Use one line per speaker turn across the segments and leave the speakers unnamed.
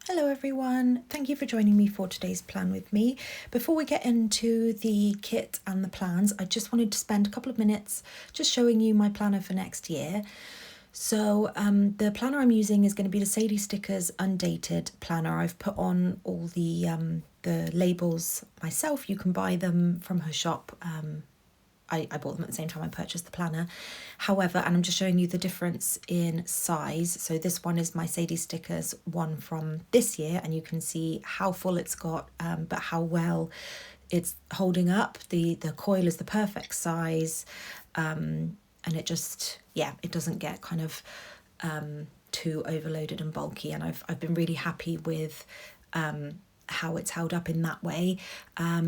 Hello everyone, thank you for joining me for today's plan with me. Before we get into the kit and the plans, I just wanted to spend a couple of minutes just showing you my planner for next year. So the planner I'm using is going to be the Sadies Stickers Undated planner. I've put on all the labels myself. You can buy them from her shop. I bought them at the same time I purchased the planner. However, and I'm just showing you the difference in size. So this one is my Sadie Stickers one from this year, and you can see how full it's got, but how well it's holding up. The coil is the perfect size, and it just, it doesn't get kind of too overloaded and bulky. And I've been really happy with how it's held up in that way.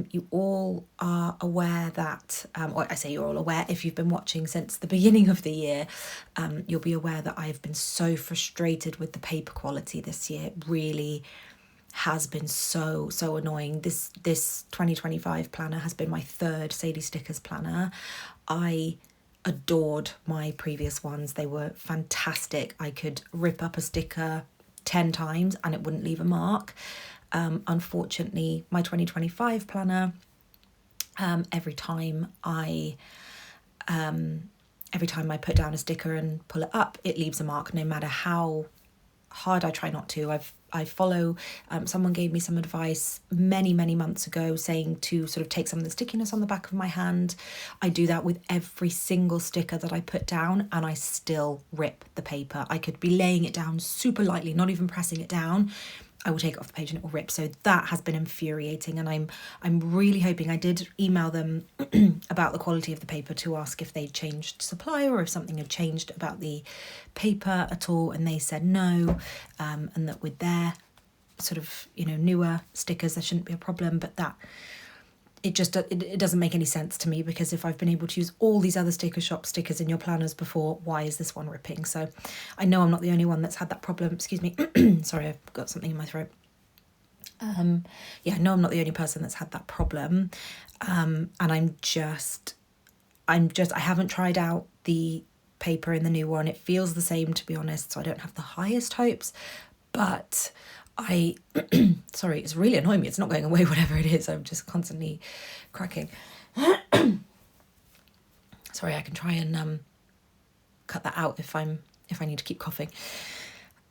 You all are aware that, or I say you're all aware, if you've been watching since the beginning of the year, you'll be aware that I've been so frustrated with the paper quality this year. It really has been so annoying. This 2025 planner has been my third Sadie Stickers planner. I adored my previous ones. They were fantastic. I could rip up a sticker 10 times and it wouldn't leave a mark. Unfortunately, my 2025 planner, every time I put down a sticker and pull it up, it leaves a mark, no matter how hard I try not to. I follow, someone gave me some advice many months ago saying to sort of take some of the stickiness on the back of my hand. I do that with every single sticker that I put down, and I still rip the paper. I could be laying it down super lightly, not even pressing it down. I will take it off the page and it will rip. So that has been infuriating, and I'm really hoping. I did email them about the quality of the paper to ask if they'd changed supplier or if something had changed about the paper at all, and they said no, and that with their sort of newer stickers there shouldn't be a problem. But that it doesn't make any sense to me, because if I've been able to use all these other sticker shop stickers in your planners before, why is this one ripping? So I know I'm not the only one that's had that problem. Excuse me. Sorry, I've got something in my throat. I know I'm not the only person that's had that problem. And I haven't tried out the paper in the new one. It feels the same, to be honest, so I don't have the highest hopes, but sorry, it's really annoying me. It's not going away, whatever it is. I'm just constantly cracking. Sorry, I can try and cut that out if I need to keep coughing.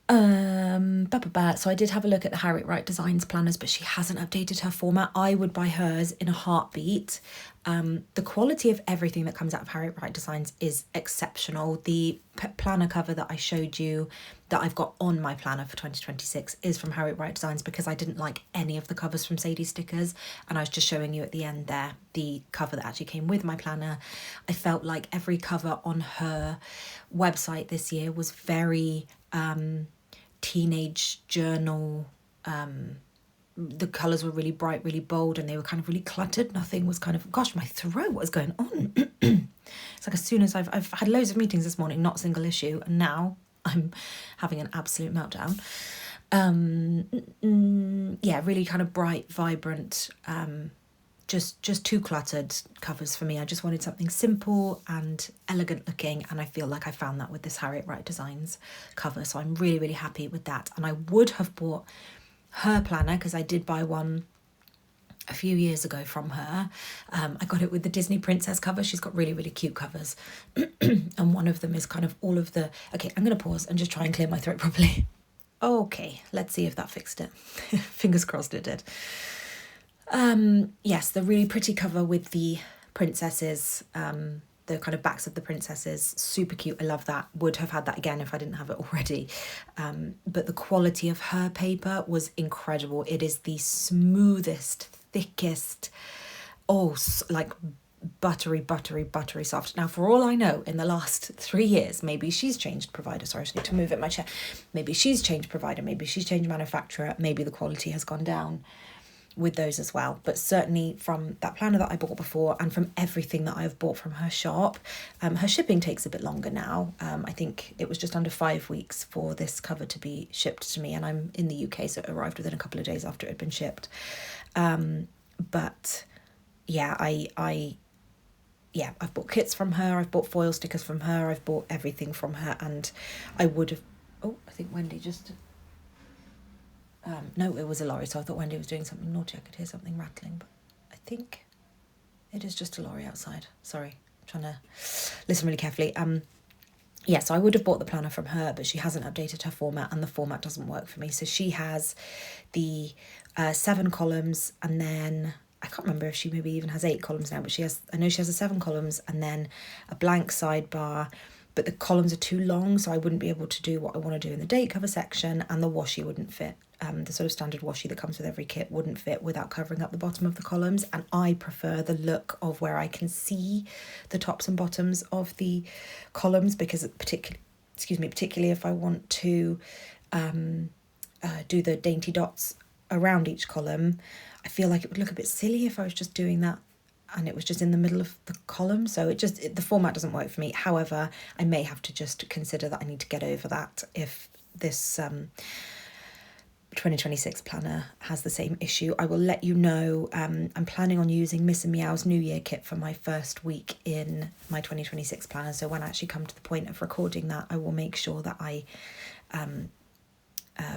So I did have a look at the Harriet Wright Designs planners, but she hasn't updated her format. I would buy hers in a heartbeat. The quality of everything that comes out of Harriet Wright Designs is exceptional. The planner cover that I showed you that I've got on my planner for 2026 is from Harriet Wright Designs, because I didn't like any of the covers from Sadie Stickers, and I was just showing you at the end there the cover that actually came with my planner. I felt like every cover on her website this year was very teenage journal. The colours were really bright, really bold, and they were kind of really cluttered. Nothing was kind of, gosh, my throat, what is going on? It's like as soon as I've had loads of meetings this morning, not a single issue, and now I'm having an absolute meltdown. Really kind of bright, vibrant, just too cluttered covers for me. I just wanted something simple and elegant looking, and I feel like I found that with this Harriet Wright Designs cover, so I'm really happy with that. And I would have bought her planner, because I did buy one a few years ago from her. I got it with the Disney Princess cover. She's got really cute covers, and one of them is kind of all of the... Okay, I'm going to pause and just try and clear my throat properly. Okay, let's see if that fixed it. Fingers crossed it did. Yes, the really pretty cover with the princesses, the kind of backs of the princesses, super cute. I love that. Would have had that again if I didn't have it already. But the quality of her paper was incredible. It is the smoothest, thickest, like buttery soft. Now, for all I know, in the last 3 years, maybe she's changed provider. Sorry, I just need to move it in my chair. Maybe she's changed provider, maybe she's changed manufacturer, maybe the quality has gone down with those as well. But certainly from that planner that I bought before, and from everything that I've bought from her shop, her shipping takes a bit longer now. I think it was just under 5 weeks for this cover to be shipped to me, and I'm in the UK, so it arrived within a couple of days after it had been shipped. But yeah, I've bought kits from her, I've bought foil stickers from her, I've bought everything from her, and I would have... Oh, I think Wendy just No, it was a lorry, so I thought Wendy was doing something naughty. I could hear something rattling, but I think it is just a lorry outside. Sorry, I'm trying to listen really carefully. Yeah, so I would have bought the planner from her, but she hasn't updated her format, and the format doesn't work for me. So she has the 7 columns, and then I can't remember if she maybe even has 8 columns now, but I know she has a 7 columns and then a blank sidebar, but the columns are too long, so I wouldn't be able to do what I want to do in the date cover section, and the washi wouldn't fit. The sort of standard washi that comes with every kit wouldn't fit without covering up the bottom of the columns, and I prefer the look of where I can see the tops and bottoms of the columns, because particularly if I want to do the dainty dots around each column, I feel like it would look a bit silly if I was just doing that and it was just in the middle of the column. So the format doesn't work for me. However, I may have to just consider that I need to get over that if this 2026 planner has the same issue. I will let you know. I'm planning on using Miss and Meow's New Year kit for my first week in my 2026 planner. So when I actually come to the point of recording that, I will make sure that I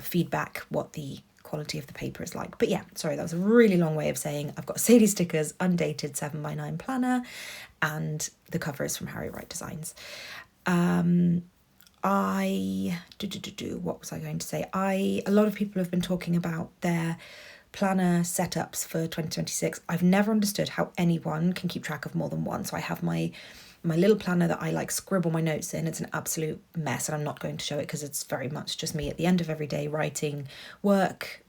feedback what the quality of the paper is like. But yeah, sorry, that was a really long way of saying I've got Sadie Stickers undated 7x9 planner, and the cover is from Harry Wright Designs. What was I going to say? A lot of people have been talking about their planner setups for 2026. I've never understood how anyone can keep track of more than one. So I have my little planner that I like scribble my notes in. It's an absolute mess, and I'm not going to show it because it's very much just me at the end of every day writing work,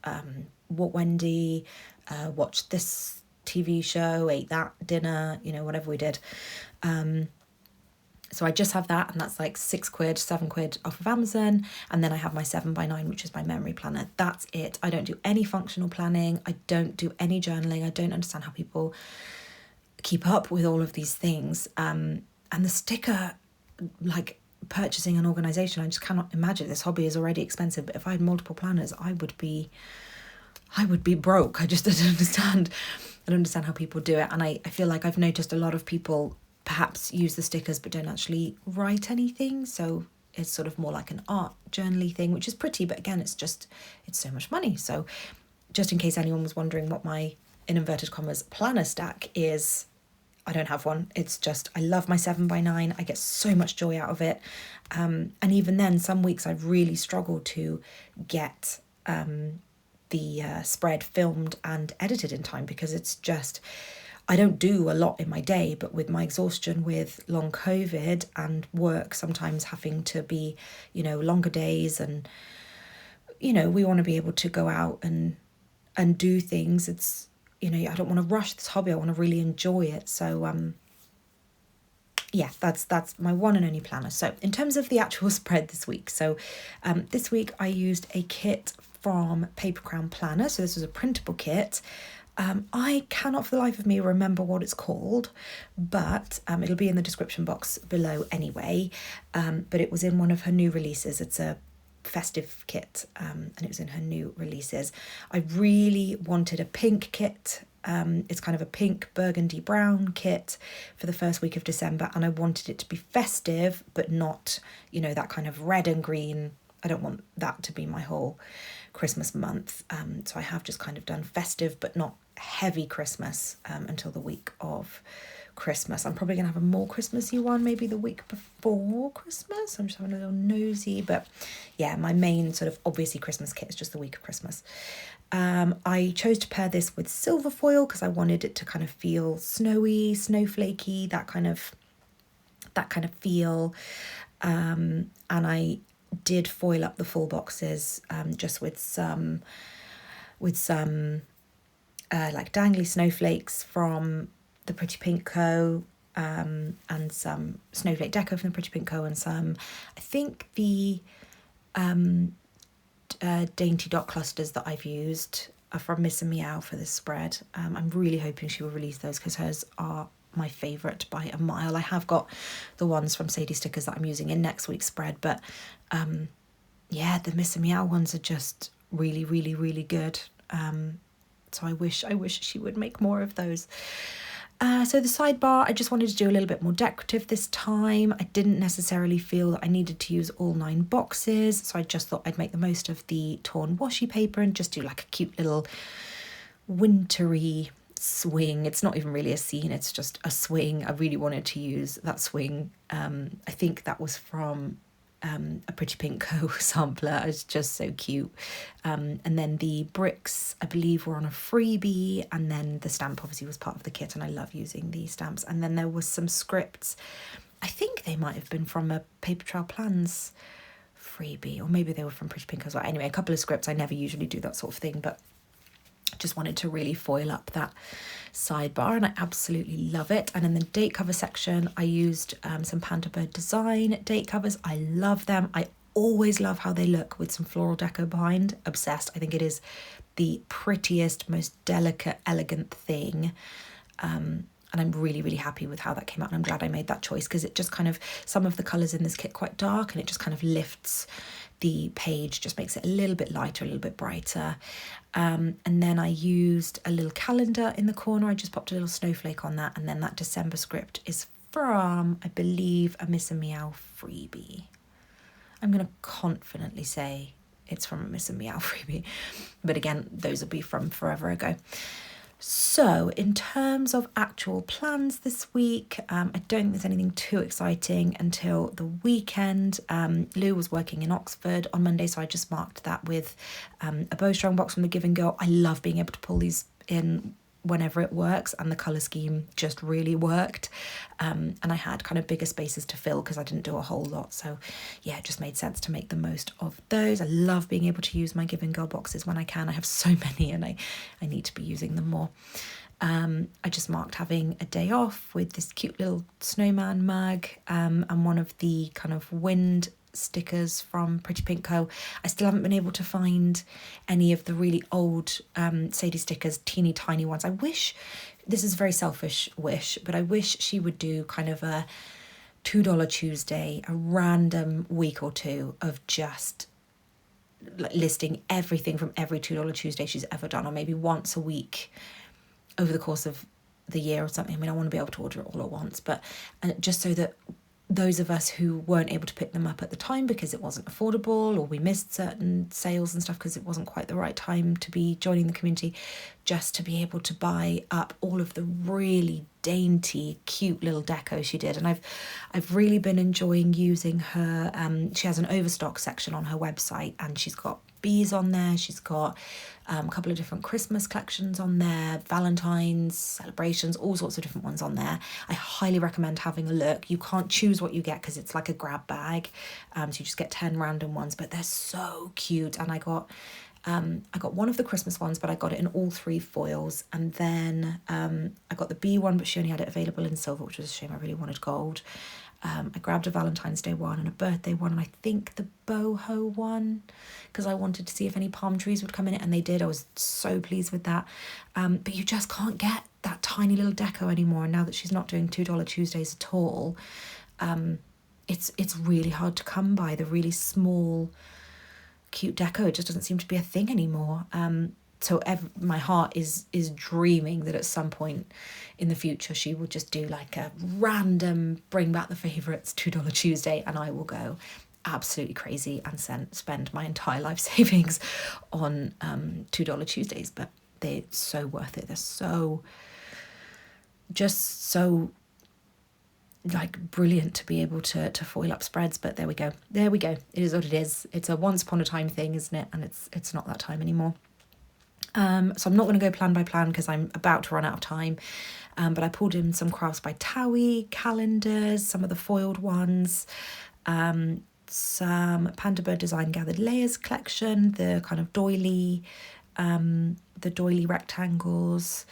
what Wendy, watched this TV show, ate that dinner, whatever we did. So I just have that, and that's like £6, £7 off of Amazon. And then I have my 7x9, which is my memory planner. That's it. I don't do any functional planning. I don't do any journaling. I don't understand how people keep up with all of these things. And the sticker, like purchasing and organisation, I just cannot imagine. This hobby is already expensive, but if I had multiple planners, I would be broke. I just don't understand. I don't understand how people do it. And I feel like I've noticed a lot of people perhaps use the stickers but don't actually write anything, so it's sort of more like an art journaly thing, which is pretty, but again, it's so much money. So just in case anyone was wondering what my, in inverted commas, planner stack is, I don't have one. It's just, I love my 7x9. I get so much joy out of it, and even then, some weeks I've really struggled to get the spread filmed and edited in time, because it's just, I don't do a lot in my day, but with my exhaustion with long COVID and work sometimes having to be, longer days, and, we want to be able to go out and do things. It's, I don't want to rush this hobby. I want to really enjoy it. So, yeah, that's my one and only planner. So in terms of the actual spread this week, this week I used a kit from Paper Crown Planner. So this was a printable kit. I cannot for the life of me remember what it's called, but it'll be in the description box below anyway. But it was in one of her new releases. It's a festive kit, and it was in her new releases. I really wanted a pink kit. It's kind of a pink burgundy brown kit for the first week of December, and I wanted it to be festive but not, that kind of red and green. I don't want that to be my whole Christmas month. So I have just kind of done festive but not heavy Christmas until the week of Christmas. I'm probably going to have a more Christmassy one maybe the week before Christmas. I'm just having a little nosy, but yeah, my main sort of obviously Christmas kit is just the week of Christmas. I chose to pair this with silver foil because I wanted it to kind of feel snowy, snowflakey, that kind of feel. And I did foil up the full boxes just with some like dangly snowflakes from the Pretty Pink Co, and some snowflake deco from the Pretty Pink Co, and some, I think the dainty dot clusters that I've used are from Miss and Meow for this spread. I'm really hoping she will release those because hers are my favourite by a mile. I have got the ones from Sadie Stickers that I'm using in next week's spread, but yeah, the Miss and Meow ones are just really, really, really good. So I wish she would make more of those. So the sidebar, I just wanted to do a little bit more decorative this time. I didn't necessarily feel that I needed to use all 9 boxes, so I just thought I'd make the most of the torn washi paper and just do like a cute little wintry swing. It's not even really a scene, it's just a swing. I really wanted to use that swing. I think that was from a Pretty Pink Co sampler. It's just so cute. And then the bricks, I believe, were on a freebie, and then the stamp obviously was part of the kit, and I love using these stamps. And then there was some scripts. I think they might have been from a Paper Trail Plans freebie, or maybe they were from Pretty Pink as well. Anyway, a couple of scripts. I never usually do that sort of thing, but just wanted to really foil up that sidebar, and I absolutely love it. And in the date cover section, I used some Panda Bird Design date covers. I love them. I always love how they look with some floral deco behind. Obsessed. I think it is the prettiest, most delicate, elegant thing. And I'm really, really happy with how that came out. And I'm glad I made that choice, because it just kind of, some of the colours in this kit quite dark, and it just kind of lifts the page, just makes it a little bit lighter, a little bit brighter. And then I used a little calendar in the corner. I just popped a little snowflake on that. And then that December script is from, I believe, a Miss and Meow freebie. I'm going to confidently say it's from a Miss and Meow freebie. But again, those will be from forever ago. So in terms of actual plans this week, I don't think there's anything too exciting until the weekend. Lou was working in Oxford on Monday, so I just marked that with a bowstring box from the Give and Go. I love being able to pull these in whenever it works, and the colour scheme just really worked. And I had kind of bigger spaces to fill because I didn't do a whole lot. So yeah, it just made sense to make the most of those. I love being able to use my Give and Go boxes when I can. I have so many, and I need to be using them more. I just marked having a day off with this cute little snowman mug, and one of the kind of wind stickers from Pretty Pink Co. I still haven't been able to find any of the really old Sadies stickers, teeny tiny ones. I wish, this is a very selfish wish, but I wish she would do kind of a $2 Tuesday, a random week or two of just listing everything from every $2 Tuesday she's ever done, or maybe once a week over the course of the year or something. I mean, I want to be able to order it all at once, but just so that those of us who weren't able to pick them up at the time because it wasn't affordable, or we missed certain sales and stuff because it wasn't quite the right time to be joining the community, just to be able to buy up all of the really dainty, cute little deco she did. And I've really been enjoying using her. She has an overstock section on her website, and she's got bees on there. She's got a couple of different Christmas collections on there, Valentine's, celebrations, all sorts of different ones on there. I highly recommend having a look. You can't choose what you get because it's like a grab bag, so you just get 10 random ones, but they're so cute. And I got one of the Christmas ones, but I got it in all 3 foils. And then I got the bee one, but she only had it available in silver, which was a shame. I really wanted gold. I grabbed a Valentine's Day one and a birthday one, and I think the boho one, because I wanted to see if any palm trees would come in it, and they did. I was so pleased with that. But you just can't get that tiny little deco anymore. And now that she's not doing $2 Tuesdays at all, it's really hard to come by the really small, cute deco. It just doesn't seem to be a thing anymore. So my heart is dreaming that at some point in the future she will just do like a random bring back the favourites $2 Tuesday, and I will go absolutely crazy and spend my entire life savings on $2 Tuesdays. But they're so worth it. They're so like brilliant to be able to foil up spreads. But there we go. It is what it is. It's a once upon a time thing, isn't it? And it's not that time anymore. So I'm not going to go plan by plan because I'm about to run out of time. But I pulled in some Crafts by Towie calendars, some of the foiled ones, some Panda Bird Design Gathered Layers collection, the kind of doily rectangles.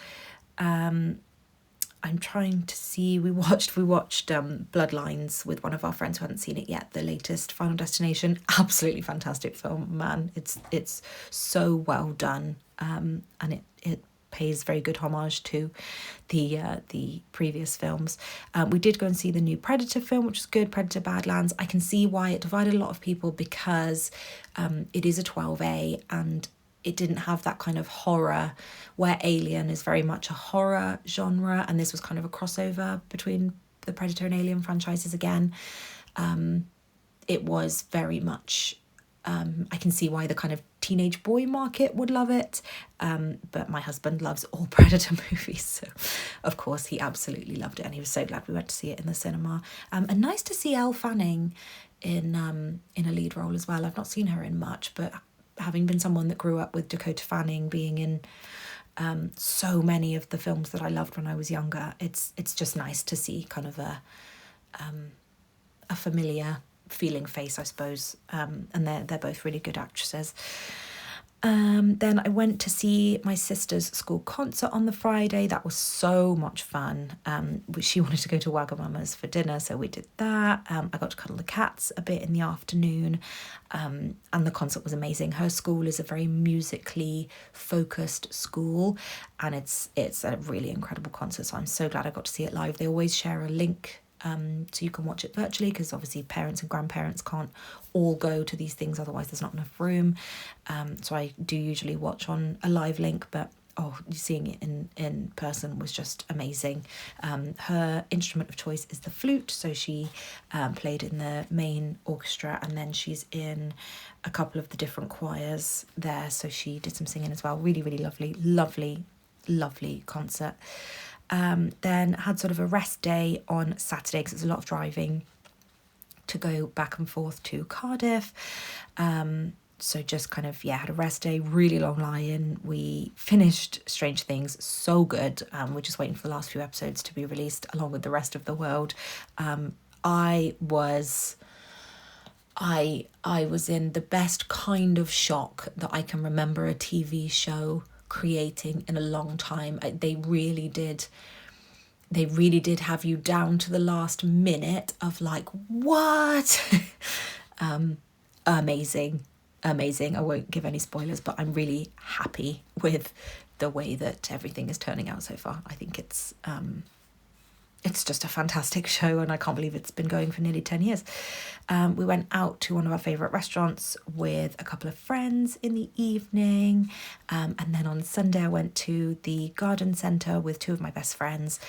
I'm trying to see, we watched Bloodlines with one of our friends who hadn't seen it yet, the latest Final Destination. Absolutely fantastic film, man. It's so well done, and it pays very good homage to the previous films. We did go and see the new Predator film, which is good, Predator Badlands. I can see why it divided a lot of people, because it is a 12A, and it didn't have that kind of horror, where Alien is very much a horror genre, and this was kind of a crossover between the Predator and Alien franchises again. It was very much, I can see why the kind of teenage boy market would love it, but my husband loves all Predator movies, so of course he absolutely loved it, and he was so glad we went to see it in the cinema. And nice to see Elle Fanning in a lead role as well. I've not seen her in much, but having been someone that grew up with Dakota Fanning being in so many of the films that I loved when I was younger, it's just nice to see kind of a familiar feeling face, I suppose. And they're both really good actresses. Then I went to see my sister's school concert on the Friday. That was so much fun. She wanted to go to Wagamama's for dinner, so we did that. I got to cuddle the cats a bit in the afternoon, and the concert was amazing. Her school is a very musically focused school, and it's a really incredible concert, so I'm so glad I got to see it live. They always share a link so you can watch it virtually, because obviously parents and grandparents can't all go to these things, otherwise there's not enough room. So I do usually watch on a live link, but seeing it in person was just amazing. Her instrument of choice is the flute, so she played in the main orchestra, and then she's in a couple of the different choirs there, so she did some singing as well. Really, really lovely concert. Then had sort of a rest day on Saturday, because it's a lot of driving to go back and forth to Cardiff. So just kind of, had a rest day, really long lie-in. We finished Strange Things, so good. We're just waiting for the last few episodes to be released along with the rest of the world. I was in the best kind of shock that I can remember a TV show creating in a long time. They really did have you down to the last minute of like, what? Amazing. I won't give any spoilers, but I'm really happy with the way that everything is turning out so far. I think it's just a fantastic show, and I can't believe it's been going for nearly 10 years. We went out to one of our favourite restaurants with a couple of friends in the evening, and then on Sunday I went to the garden centre with two of my best friends.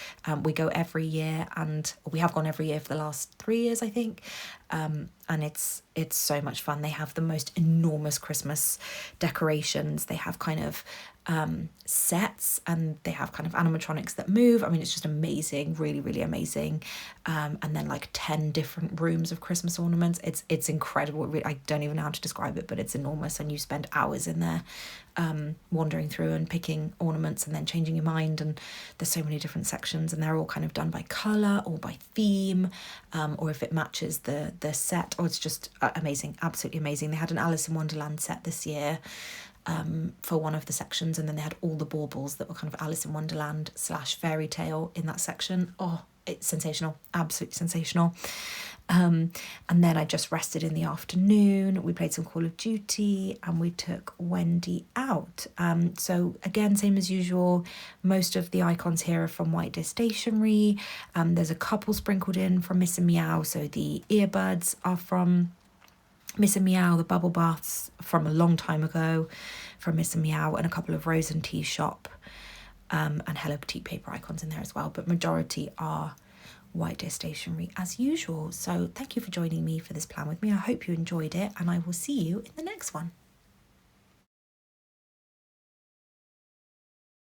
We go every year, and we have gone every year for the last 3 years, I think, and it's so much fun. They have the most enormous Christmas decorations. They have kind of sets, and they have kind of animatronics that move. I mean, it's just amazing, really, really amazing. And then like 10 different rooms of Christmas ornaments. It's incredible. I don't even know how to describe it, but it's enormous, and you spend hours in there wandering through and picking ornaments and then changing your mind. And there's so many different sections, and they're all kind of done by colour or by theme, or if it matches the set. It's just amazing, absolutely amazing. They had an Alice in Wonderland set this year for one of the sections, and then they had all the baubles that were kind of Alice in Wonderland / fairy tale in that section. It's sensational, absolutely sensational. And then I just rested in the afternoon. We played some Call of Duty, and we took Wendy out. So again, same as usual, most of the icons here are from White Deer Stationery. There's a couple sprinkled in from Miss and Meow, so the earbuds are from Miss and Meow, the bubble baths from a long time ago from Miss and Meow, and a couple of Rose and Tea Shop and Hello Petite paper icons in there as well, but majority are White Deer Stationery as usual. So thank you for joining me for this plan with me. I hope you enjoyed it, and I will see you in the next one.